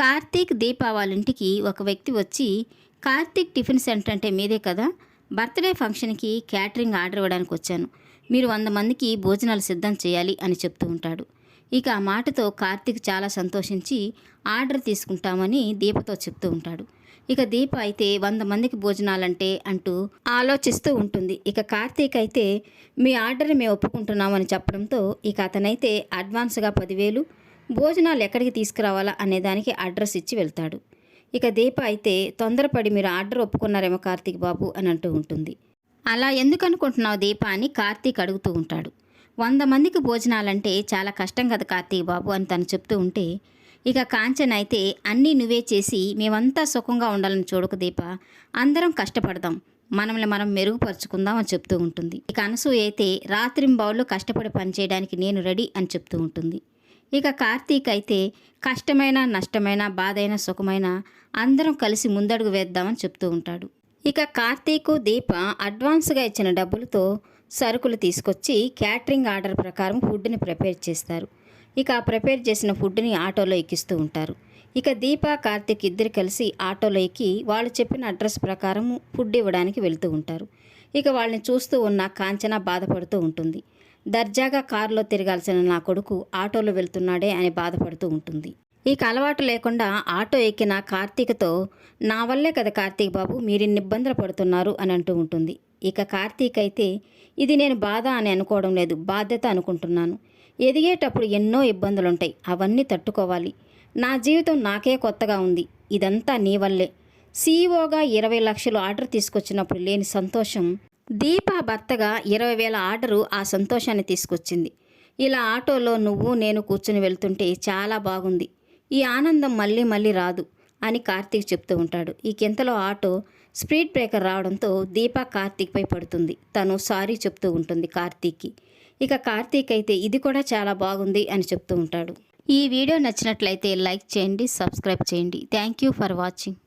కార్తీక్ దీప వాళ్ళ ఇంటికి ఒక వ్యక్తి వచ్చి, కార్తీక్ టిఫిన్ సెంటర్ అంటే మీదే కదా, బర్త్డే ఫంక్షన్కి క్యాటరింగ్ ఆర్డర్ ఇవ్వడానికి వచ్చాను, మీరు 100 మందికి భోజనాలు సిద్ధం చేయాలి అని చెప్తూ ఉంటాడు. ఇక ఆ మాటతో కార్తీక్ చాలా సంతోషించి ఆర్డర్ తీసుకుంటామని దీపతో చెప్తూ ఉంటాడు. ఇక దీప అయితే 100 మందికి భోజనాలంటే అంటూ ఆలోచిస్తూ ఉంటుంది. ఇక కార్తీక్ అయితే మీ ఆర్డర్ని మేము ఒప్పుకుంటున్నామని చెప్పడంతో ఇక అతనైతే అడ్వాన్స్గా 10,000, భోజనాలు ఎక్కడికి తీసుకురావాలా అనేదానికి అడ్రస్ ఇచ్చి వెళ్తాడు. ఇక దీప అయితే తొందరపడి మీరు ఆర్డర్ ఒప్పుకున్నారేమో కార్తీక్ బాబు అని అంటూ ఉంటుంది. అలా ఎందుకు అనుకుంటున్నావు దీప అని కార్తీక్ అడుగుతూ ఉంటాడు. 100 మందికి భోజనాలంటే చాలా కష్టం కదా కార్తీక్ బాబు అని తను చెప్తూ ఉంటే ఇక కాంచన అయితే అన్నీ నువ్వే చేసి మేమంతా సుఖంగా ఉండాలని చూడకు దీప, అందరం కష్టపడదాం, మనల్ని మనం మెరుగుపరుచుకుందాం అని చెప్తూ ఉంటుంది. ఇక అనసూయ అయితే రాత్రింబౌళ్ళు కష్టపడి పనిచేయడానికి నేను రెడీ అని చెప్తూ ఉంటుంది. ఇక కార్తీక్ అయితే కష్టమైన నష్టమైన బాధైన సుఖమైన అందరం కలిసి ముందడుగు వేద్దామని చెప్తూ ఉంటాడు. ఇక కార్తీక్ దీప అడ్వాన్స్గా ఇచ్చిన డబ్బులతో సరుకులు తీసుకొచ్చి క్యాటరింగ్ ఆర్డర్ ప్రకారం ఫుడ్ని ప్రిపేర్ చేస్తారు. ఇక ప్రిపేర్ చేసిన ఫుడ్ని ఆటోలో ఎక్కిస్తూ ఉంటారు. ఇక దీప కార్తీక్ ఇద్దరు కలిసి ఆటోలో ఎక్కి వాళ్ళు చెప్పిన అడ్రస్ ప్రకారం ఫుడ్ ఇవ్వడానికి వెళ్తూ ఉంటారు. ఇక వాళ్ళని చూస్తూ ఉన్న కాంచన బాధపడుతూ ఉంటుంది. దర్జాగా కారులో తిరగాల్సిన నా కొడుకు ఆటోలో వెళ్తున్నాడే అని బాధపడుతూ ఉంటుంది. ఇక అలవాటు లేకుండా ఆటో ఎక్కిన కార్తీక్తో నా వల్లే కదా కార్తీక్ బాబు మీరిన్ని ఇబ్బందులు పడుతున్నారు అని అంటూ ఉంటుంది. ఇక కార్తీక్ అయితే ఇది నేను బాధ అని అనుకోవడం లేదు, బాధ్యత అనుకుంటున్నాను. ఎదిగేటప్పుడు ఎన్నో ఇబ్బందులుంటాయి, అవన్నీ తట్టుకోవాలి. నా జీవితం నాకే కొత్తగా ఉంది, ఇదంతా నీ వల్లే. సీఈఓగా 20 లక్షలు ఆర్డర్ తీసుకొచ్చినప్పుడు లేని సంతోషం దీప భర్తగా 20,000 ఆర్డరు ఆ సంతోషాన్ని తీసుకొచ్చింది. ఇలా ఆటోలో నువ్వు నేను కూర్చుని వెళ్తుంటే చాలా బాగుంది, ఈ ఆనందం మళ్ళీ మళ్ళీ రాదు అని కార్తీక్ చెప్తూ ఉంటాడు. ఈ కింతలో ఆటో స్పీడ్ బ్రేకర్ రావడంతో దీప కార్తీక్పై పడుతుంది. తను సారీ చెప్తూ ఉంటుంది కార్తీక్కి. ఇక కార్తీక్ అయితే ఇది కూడా చాలా బాగుంది అని చెప్తూ ఉంటాడు. ఈ వీడియో నచ్చినట్లయితే లైక్ చేయండి, సబ్స్క్రైబ్ చేయండి. Thank you for watching.